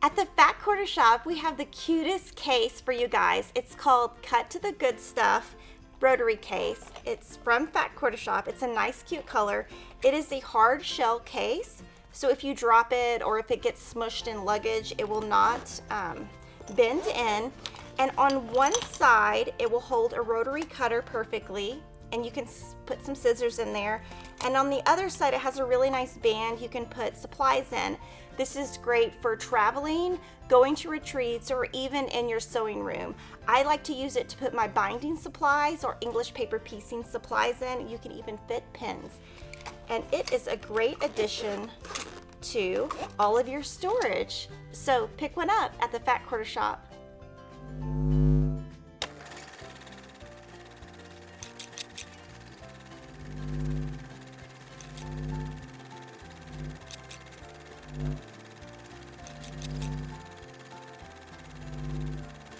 At the Fat Quarter Shop, we have the cutest case for you guys. It's called Cut to the Good Stuff Rotary Case. It's from Fat Quarter Shop. It's a nice, cute color. It is a hard shell case, so if you drop it or if it gets smushed in luggage, it will not bend in. And on one side, it will hold a rotary cutter perfectly, and you can put some scissors in there. And on the other side, it has a really nice band you can put supplies in. This is great for traveling, going to retreats, or even in your sewing room. I like to use it to put my binding supplies or English paper piecing supplies in. You can even fit pins. And it is a great addition to all of your storage. So pick one up at the Fat Quarter Shop.